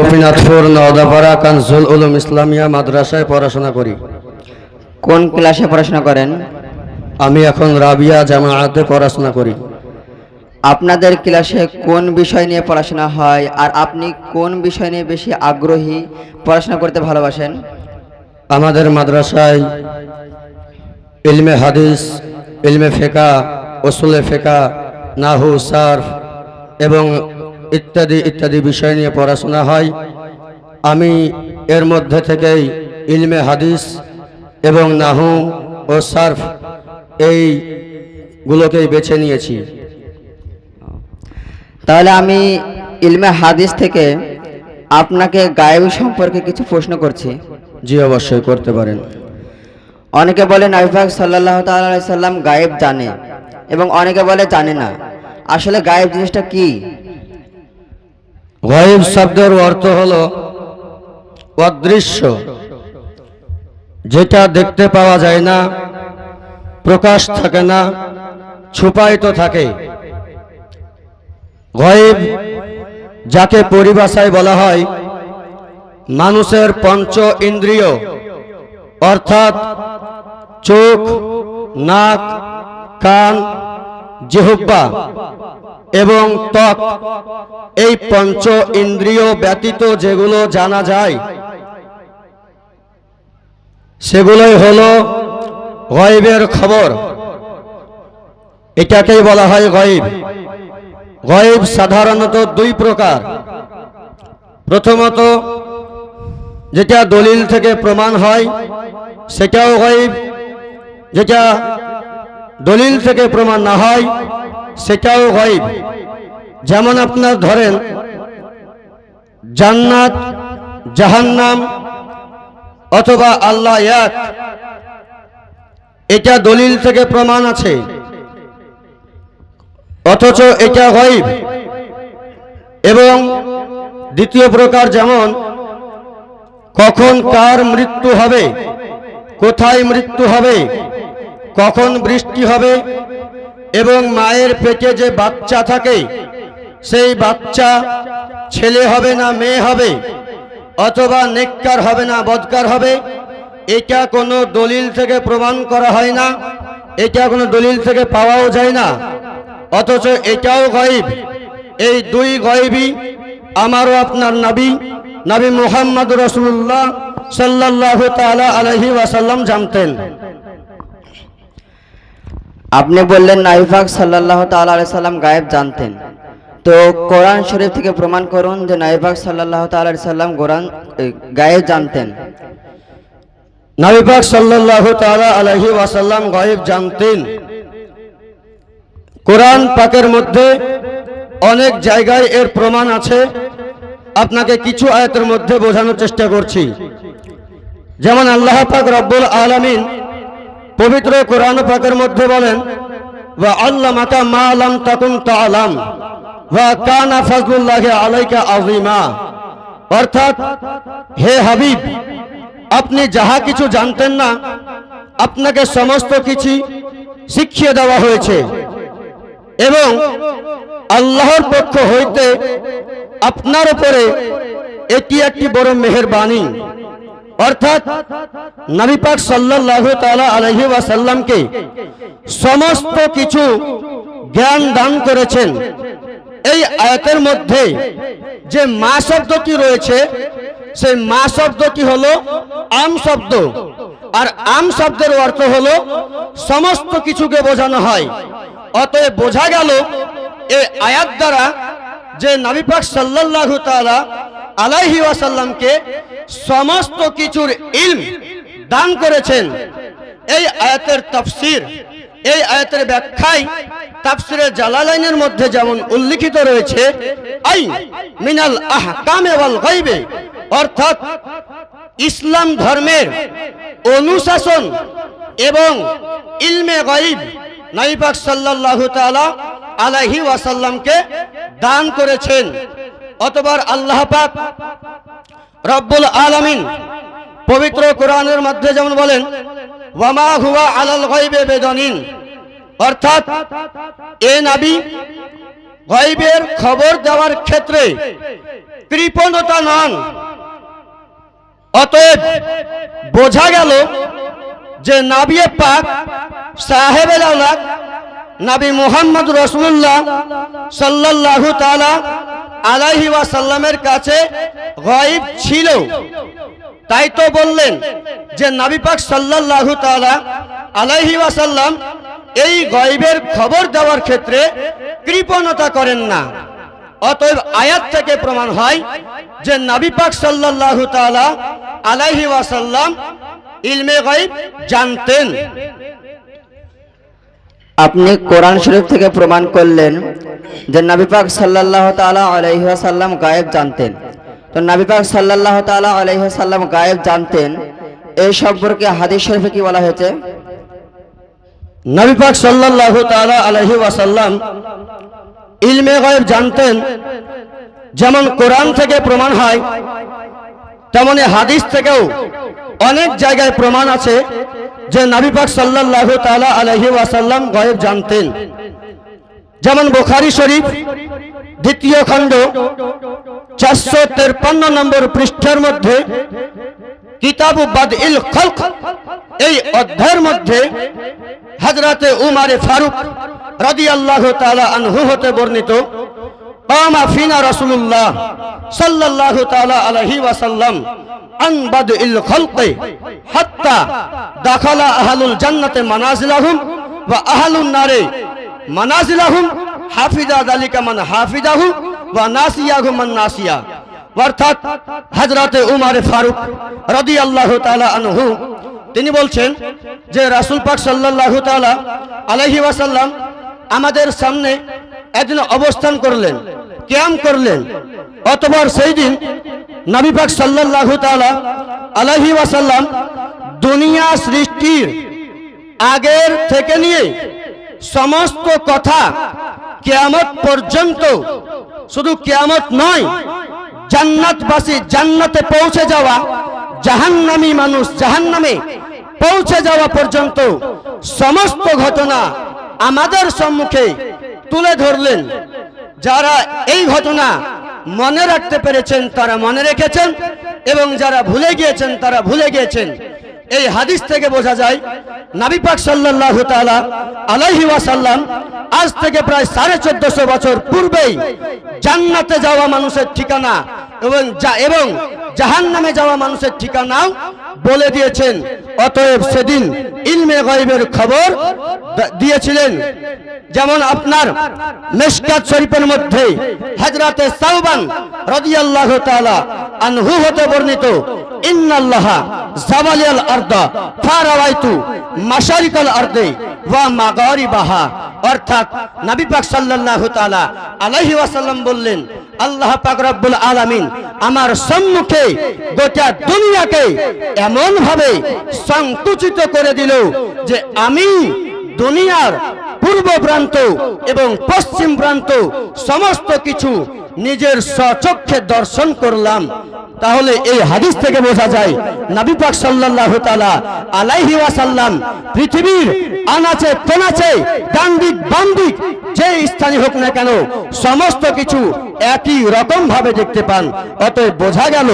গোপীনাথপুর নওদাপাড়া কানজুল উলুম ইসলামিয়া মাদ্রাসায় পড়াশোনা করি। কোন ক্লাসে পড়াশোনা করেন? আমি এখন রাবিয়া জামাআতে পড়াশোনা করি। আপনাদের ক্লাসে কোন বিষয় নিয়ে পড়াশোনা হয় আর আপনি কোন বিষয় নিয়ে বেশি আগ্রহী, পড়াশোনা করতে ভালোবাসেন? আমাদের মাদ্রাসায় ইলমে হাদিস, ইলমে ফিকহ, উসুলে ফিকহ, নাহু, সারফ এবং ইত্যাদি ইত্যাদি বিষয় নিয়ে পড়াশোনা হয়। আমি এর মধ্যে থেকেই ইলমে হাদিস এবং নাহু ও সারফ এইগুলোকেই বেছে নিয়েছি। তাহলে আমি ইলমে হাদিস থেকে আপনাকে গায়েব সম্পর্কে কিছু প্রশ্ন করছি। জি, অবশ্যই করতে পারেন। অনেকে বলে নবী পাক সাল্লাল্লাহু তাআলা আলাইহি সাল্লাম গায়েব জানে এবং অনেকে বলে জানে না। আসলে গায়েব জিনিসটা কি? গায়েব শব্দের অর্থ হলো অদৃশ্য, যেটা দেখতে পাওয়া যায় না, প্রকাশ থাকে না, ছুপায়িত থাকে। গায়েব যাকে পরিভাষায় বলা হয় মানুষের পঞ্চ ইন্দ্রিয়, অর্থাৎ চোখ, নাক, কান, জিহ্বা এবং ত্বক, এই পঞ্চ ইন্দ্রিয় ব্যতীত যেগুলো জানা যায় সেগুলোই হলো গায়েবের খবর। এটাকেই বলা হয় গায়েব। গায়েব সাধারণত দুই প্রকার। প্রথমত, যেটা দলিল থেকে প্রমাণ হয় সেটাও গায়েব, যেটা দলিল থেকে প্রমাণ না হয় সেটাও গায়েব। যেমন আপনার ধরেন জান্নাত, জাহান্নাম অথবা আল্লাহ এক, এটা দলিল থেকে প্রমাণ আছে, অথচ এটা গায়েব। এবং দ্বিতীয় প্রকার, যেমন কখন কার মৃত্যু হবে, কোথায় মৃত্যু হবে, কখন বৃষ্টি হবে এবং মায়ের পেটে যে বাচ্চা থাকে সেই বাচ্চা ছেলে হবে না মেয়ে হবে, অথবা নেককার হবে না বদকার হবে, এটা কোনো দলিল থেকে প্রমাণ করা হয় না, এটা কোনো দলিল থেকে পাওয়াও যায় না, অথচ এটাও গায়েব। এই দুই গায়েবই আমারও আপনার নবী মুহাম্মদ রাসূলুল্লাহ সাল্লাল্লাহু তাআলা আলাইহি ওয়াসাল্লাম জানতেন। আপনি বললেন নবী পাক সাল্লাল্লাহু তাআলা আলাইহি সাল্লাম গায়েব জানতেন, তো কোরআন শরীফ থেকে প্রমাণ করুন যে নবী পাক সাল্লাল্লাহু তাআলা আলাইহি সাল্লাম গায়েব জানতেন। নবী পাক সাল্লাল্লাহু তাআলা আলাইহি ওয়াসাল্লাম গায়েব জানতেন। কোরআন পাকের মধ্যে অনেক জায়গায় এর প্রমাণ আছে। আপনাকে কিছু আয়াতের মধ্যে বোঝানোর চেষ্টা করছি। যেমন আল্লাহ পাক রব্বুল আলামিন পবিত্র কোরআন পাকের মধ্যে বলেন, ওয়া আল্লামাকা মা লাম তাকুন তা'লাম ওয়া কানা ফাজলুল্লাহি আলাইকা আযীমা। অর্থাৎ, হে হাবিব, আপনি যাহা কিছু জানতেন না আপনাকে সমস্ত কিছু শিখিয়ে দেওয়া হয়েছে এবং আল্লাহর পক্ষ হইতে আপনার উপরে এটি একটি বড় মেহেরবানি। অর্থাৎ নবী পাক সাল্লাল্লাহু তাআলা আলাইহি ওয়াসাল্লামকে সমস্ত কিছু জ্ঞান দান করেছেন। এই আয়াতের মধ্যে যে মা শব্দটি রয়েছে সেই মা শব্দটি হলো আম শব্দ, আর আম শব্দের অর্থ হলো সমস্ত কিছুকে বোঝানো হয়। অতএব বোঝা গেল এই আয়াত দ্বারা যে নবী পাক সাল্লাল্লাহু তাআলা আলাইহি ওয়াসাল্লামকে সমস্ত কিছুর ইলম দান করেছেন। এই আয়াতের তাফসীর, এই আয়াতের ব্যাখ্যায় তাফসীরে জালালাইনের মধ্যে যেমন উল্লেখিত রয়েছে, আই মিনাল আহকামে ওয়াল গায়বে, অর্থাৎ ইসলাম ধর্মের অনুশাসন এবং ইলমে গায়ব নবী পাক সাল্লাল্লাহু তাআলা আলাইহি ওয়াসাল্লামকে দান করেছেন। অতঃপর আল্লাহ পাক রব্বুল আলামিন পবিত্র কোরআনের মধ্যে যেমন বলেন, ওয়া মা হুয়া আলাল গায়বে বিদানিন, অর্থাৎ এ নবী গায়বের খবর দেওয়ার ক্ষেত্রে কৃপণতা নন। অতএব বোঝা গেল যে নবী পাক সাহেবে আওলাদ নবী মুহাম্মদ রাসূলুল্লাহ সাল্লাল্লাহু তাআলা আলাইহি ওয়াসাল্লামের কাছে গায়ব ছিল। তাই তো বললেন যে নবী পাক সাল্লাল্লাহু তাআলা আলাইহি ওয়াসাল্লাম এই গায়বের খবর দেওয়ার ক্ষেত্রে কৃপণতা করেন না। অতএব আয়াত থেকে প্রমাণ হয় যে নবী পাক সাল্লাল্লাহু তাআলা আলাইহি ওয়াসাল্লাম ইলমে গায়ব জানতেন। আপনি কোরআন শরীফ থেকে প্রমাণ করলেন যে নবী পাক সাল্লাল্লাহু তাআলা আলাইহি ওয়াসাল্লাম গায়েব জানতেন। তো নবী পাক সাল্লাল্লাহু তাআলা আলাইহি ওয়াসাল্লাম গায়েব জানতেন, এই সম্পর্কে হাদিস শরীফে কি বলা হয়েছে? নবী পাক সাল্লাল্লাহু তাআলা আলাইহি ওয়াসাল্লাম ইলমে গায়ব জানতেন, যেমন কোরআন থেকে প্রমাণ হয় তেমনি হাদিস থেকেও অনেক জায়গায় প্রমাণ আছে যে নবী পাক সাল্লাল্লাহু তাআলা আলাইহি ওয়াসাল্লাম গায়ব জানতেন। যেমন বুখারী শরীফ দ্বিতীয় খণ্ড 453 নম্বর পৃষ্ঠার মধ্যে কিতাব বাদইল খালক এই অধ্যায়ের মধ্যে হযরতে উমর ফারুক রাদিয়াল্লাহু তাআলা আনহু হতে বর্ণিত, কামা ফিনা রাসূলুল্লাহ সাল্লাল্লাহু তাআলা আলাইহি ওয়াসাল্লাম আন বাদইল খালক হাত্তা দাখালা আহলুল জান্নাতি মানাজিলাহুম ওয়া আহলুন নারি মানাজিলাহুম হাফিজা যালিকা মান হাফিজাহু ওয়া নাসিয়াহু মান নাসিয়া। অর্থাৎ হযরতে উমর ফারুক রাদিয়াল্লাহু তাআলা আনহু তিনি বলছেন যে রাসূল পাক সাল্লাল্লাহু তাআলা আলাইহি ওয়াসাল্লাম আমাদের সামনে একদিন অবস্থান করলেন, কিয়াম করলেন। অতঃপর সেই দিন নবী পাক সাল্লাল্লাহু তাআলা আলাইহি ওয়াসাল্লাম দুনিয়া সৃষ্টির আগের থেকে নিয়ে সমস্ত কথা কিয়ামত পর্যন্ত, শুধু কিয়ামত নয়, জান্নাতবাসী জান্নাতে পৌঁছে যাওয়া, জাহান্নামী মানুষ জাহান্নামে পৌঁছে যাওয়া পর্যন্ত সমস্ত ঘটনা আমাদের সম্মুখে তুলে ধরলেন। যারা এই ঘটনা মনে রাখতে পেরেছেন তারা মনে রেখেছেন, এবং যারা ভুলে গিয়েছেন তারা ভুলে গিয়েছেন। এই হাদিস থেকে বোঝা যায় নবী পাক সাল্লাল্লাহু তাআলা আলাইহি ওয়াসাল্লাম আজ থেকে প্রায় 1450 বছর পূর্বেই জান্নাতে যাওয়া মানুষের ঠিকানা এবং জাহান্নামে যাওয়া মানুষের ঠিকানাও বলে দিয়েছেন। অতএব সেদিন ইলমে গায়বের খবর দিয়েছিলেন। যেমন আপনার মিশকাত শরীফের মধ্যে হযরতে সাওবান রাদিয়াল্লাহু তাআলা আনহু হতে বর্ণিত, ইন্নাল্লাহা জাওয়ালাল আরদা ফারাওয়াইতু মাশারিকাল আরদি ওয়া মাগারিবাহা। অর্থাৎ নবী পাক সাল্লাল্লাহু তাআলা আলাইহি ওয়াসাল্লাম বললেন, আল্লাহ পাক রব্বুল আলামিন আমার সম্মুখে গোটা দুনিয়াকে এমন ভাবে সংকুচিত করে দিল যে আমি দুনিয়ার পূর্ব প্রান্ত এবং পশ্চিম প্রান্ত সমস্ত কিছু নিজের স্বচক্ষে দর্শন করলাম। তাহলে এই হাদিস থেকে বোঝা যায় নবী পাক সাল্লাল্লাহু তাআলা আলাইহি ওয়াসাল্লাম পৃথিবীর আনাচে কোনাচে ডান দিক বাম দিক যে স্থানে হোক না কেন সমস্ত কিছু একই রকম ভাবে দেখতে পান। অতএব বোঝা গেল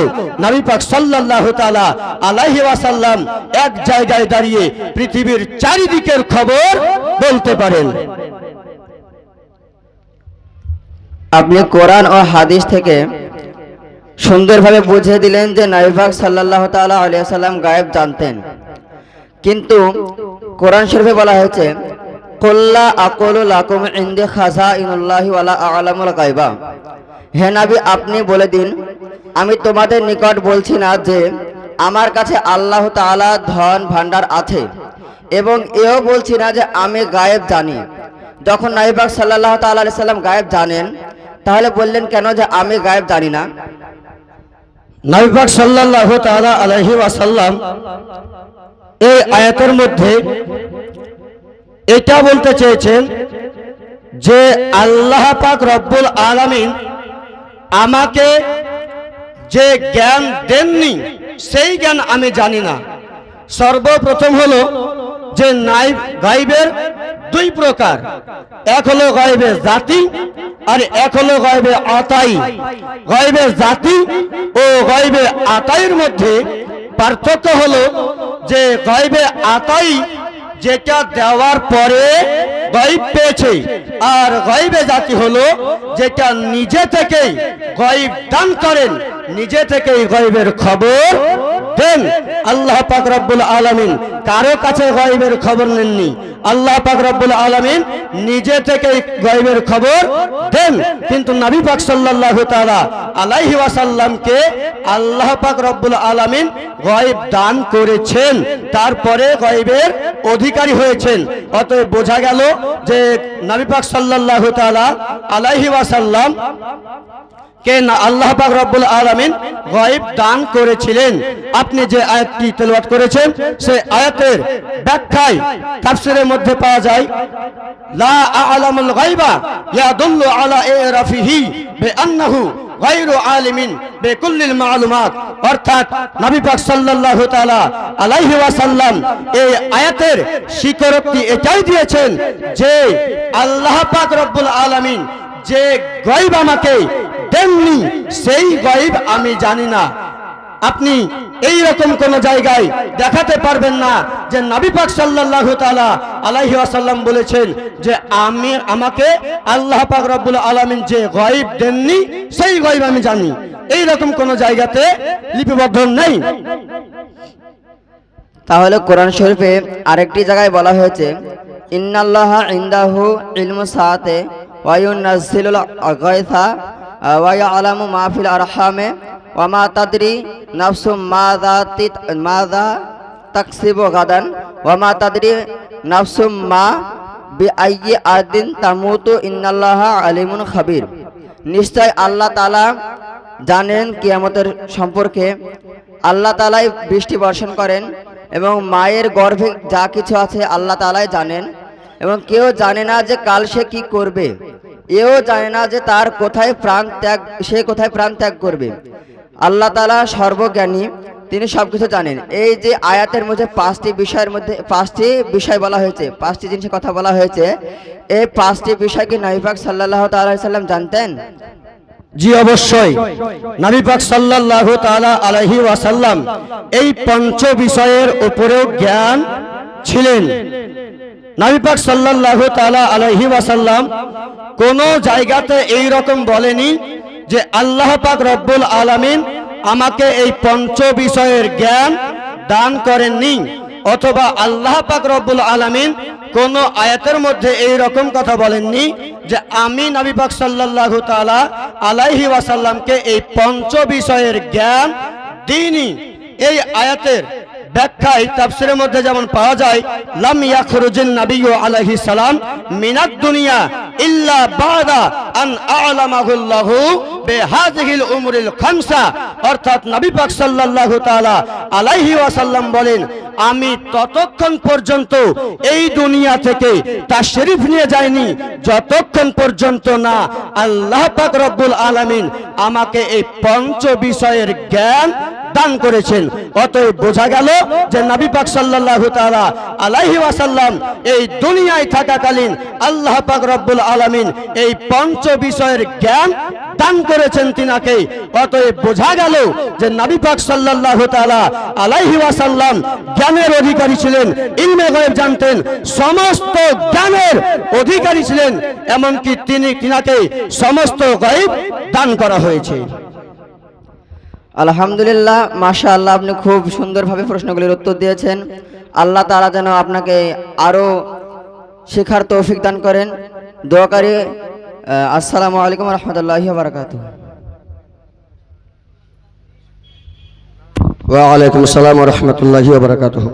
নবী পাক সাল্লাল্লাহু তাআলা আলাইহি ওয়াসাল্লাম এক জায়গায় দাঁড়িয়ে পৃথিবীর চারিদিকের খবর বলতে পারেন। আপনি কোরআন ও হাদিস থেকে সুন্দরভাবে বুঝিয়ে দিলেন যে নবী পাক সাল্লাল্লাহু তাআলা আলাইহি ওয়াসাল্লাম গায়েব জানতেন, কিন্তু কোরআন শরীফে বলা হয়েছে কুল্লা আকুলু লাকুম ইনদি খাযাইনুল্লাহি ওয়ালা আ'লামুল গায়বা। হে নবী, আপনি বলে দিন আমি তোমাদের নিকট বলছি না যে আমার কাছে আল্লাহ তাআলা ধন ভান্ডার আছে, এবং এও বলছি না যে আমি গায়েব জানি। যখন নবী পাক সাল্লাল্লাহু তাআলা আলাইহি ওয়াসাল্লাম গায়েব জানেন, তাহলে বললেন কেন যে আমি গায়েব জানি না? নবী পাক সাল্লাল্লাহু তাআলা আলাইহি ওয়াসাল্লাম এই আয়াতের মধ্যে এটা বলতে চেয়েছেন যে আল্লাহ পাক রব্বুল আলামিন আমাকে যে জ্ঞান দেননি সেই জ্ঞান আমি জানি না। সর্বপ্রথম হলো যে গায়বের দুই প্রকার, এক হলো গায়বে জাতি আর এক হলো গায়বে আতাই। গায়বে জাতি ও গায়বে আতাইয়ের মধ্যে পার্থক্য হলো যে গায়বে আতাই যেটা দেওয়ার পরে গায়ব পেয়েছে, আর গায়বে জাতি হলো যেটা নিজে থেকেই গায়ব দান করেন, নিজে থেকেই গায়বের খবর দেন। আল্লাহ পাক রব্বুল আলামিন কারো কাছে গায়বের খবর নেননি, আল্লাহ পাক রব্বুল আলামিন নিজে থেকেই গায়বের খবর দেন। কিন্তু নবী পাক সাল্লাল্লাহু তাআলা আলাইহি ওয়াসাল্লামকে আল্লাহ পাক রব্বুল আলামিন গায়ব দান করেছেন, তারপরে গায়বের অধিকারী হয়েছেন। অতএব বোঝা গেল যে নবী পাক সাল্লাল্লাহু তাআলা আলাইহি ওয়াসাল্লাম কে না আল্লাহ পাক রব্বুল আলামিন গায়ব দান করেছিলেন। আপনি যে আয়াতটি তেলাওয়াত করেছেন সেই আয়াতের ব্যাখ্যায় তাফসীরের মধ্যে পাওয়া যায় লা আ'লামুল গায়বা ইয়াদুল্লু আলা ইরাফিহি বিআন্নাহু গায়রু আলিমিন বিকুল্লিল মালুমাত। অর্থাৎ নবী পাক সাল্লাল্লাহু তাআলা আলাইহি ওয়াসাল্লাম এই আয়াতের স্বীকারোক্তি এটাই দিয়েছেন যে আল্লাহ পাক রব্বুল আলামিন যে গায়ব আমাকে দেননি সেই গায়ব আমি জানি না। আপনি এই রকম কোন জায়গায় দেখাতে পারবেন না যে নবী পাক সাল্লাল্লাহু তাআলা আলাইহি ওয়াসাল্লাম বলেছেন যে আমাকে আল্লাহ পাক রব্বুল আলামিন যে গায়ব দেননি সেই গায়ব আমি জানি, এই রকম কোন জায়গাতে লিপিবদ্ধ নেই। তাহলে কোরআন শরীফে আরেকটি জায়গায় বলা হয়েছে ইন্নাল্লাহা ইনদাহু ইলমুস সাআতি ওয়া ইউনাজ্জিলুল গায়থা ওয়া ইয়ালামু মা ফিল আরহামে ওয়া মা তাদরি নাফসুম মাযা তাকসিবু গাদান ওয়া মা তাদরি নাফসুম মা বিআইয়ি আরদিন তামুতু ইন্নাল্লাহা আলিমুন খাবীর। নিশ্চয় আল্লাহ তাআলা জানেন কিয়ামতের সম্পর্কে, আল্লাহ তাআলাই বৃষ্টি বর্ষণ করেন এবং মায়ের গর্ভে যা কিছু আছে আল্লাহ তাআলাই জানেন, এবং কেউ জানে না যে কাল সে কি করবে, এও জানে না যে তার কোথায় প্রাণ ত্যাগ করবে। আল্লাহ তাআলা সর্বজ্ঞানী, তিনি সবকিছু জানেন। এই যে আয়াতের মধ্যে পাঁচটি বিষয় বলা হয়েছে, পাঁচটি জিনিসের কথা বলা হয়েছে, এই পাঁচটি বিষয় কি নবী পাক সাল্লাল্লাহু তাআলা আলাইহি সাল্লাম জানতেন? জি অবশ্যই। নবী পাক সাল্লাল্লাহু তাআলা আলাইহি ওয়াসাল্লাম এই পঞ্চ বিষয়ের উপরেও জ্ঞান ছিলেন। নবী পাক সাল্লাল্লাহু তাআলা আলাইহি ওয়াসাল্লাম কোন জায়গাতে এই রকম বলেনি যে আল্লাহ পাক রব্বুল আলামিন আমাকে এই পঞ্চ বিষয়ের জ্ঞান দান করেননি, অথবা আল্লাহ পাক রব্বুল আলামিন কোন আয়াতের মধ্যে এই রকম কথা বলেননি যে আমি নবী পাক সাল্লাল্লাহু তাআলা আলাইহি ওয়াসাল্লামকে এই পঞ্চ বিষয়ের জ্ঞান দিইনি। এই আয়াতের ব্যাখ্যায় তাফসীরের মধ্যে যেমন পাওয়া যায় লাম ইয়াখরুজুন নাবিয়্যু আলাইহিস সালাম মিনাদ দুনিয়া ইল্লা বাদা আন আ'লামাহুল্লাহু বিহাযিহিল উমুরিল খামসা। অর্থাৎ নবী পাক সাল্লাল্লাহু তাআলা আলাইহি ওয়াসাল্লাম বলেন আমি ততক্ষণ পর্যন্ত এই দুনিয়া থেকে তাশরীফ নিয়ে যাইনি যতক্ষণ পর্যন্ত না আল্লাহ পাক রব্বুল আলামিন আমাকে এই পঞ্চ বিষয়ের জ্ঞান দান করেছেন। অতএব বোঝা গেল যে নবী পাক সাল্লাল্লাহু তাআলা আলাইহি ওয়াসাল্লাম এই দুনিয়ায় থাকাকালীন আল্লাহ পাক রব্বুল আলামিন এই পঞ্চ বিষয়ের জ্ঞান দান করেছেন তিনাকে। অতএব বোঝা গেল যে নবী পাক সাল্লাল্লাহু তাআলা আলাইহি ওয়াসাল্লাম জ্ঞানের অধিকারী ছিলেন, ইলমে গায়ব জানতেন, সমস্ত জ্ঞানের অধিকারী ছিলেন, এমনকি তিনাকে সমস্ত গায়ব দান করা হয়েছে। আলহামদুলিল্লাহ, মাশাআল্লাহ, আপনি খুব সুন্দরভাবে প্রশ্নগুলির উত্তর দিয়েছেন। আল্লাহ তাআলা যেন আপনাকে আরো শেখার তৌফিক দান করেন। দোয়াকারী আসসালামু আলাইকুম ওয়া রাহমাতুল্লাহি ওয়া বারাকাতুহু। ওয়া আলাইকুম আসসালাম ওয়া রাহমাতুল্লাহি ওয়া বারাকাতুহু।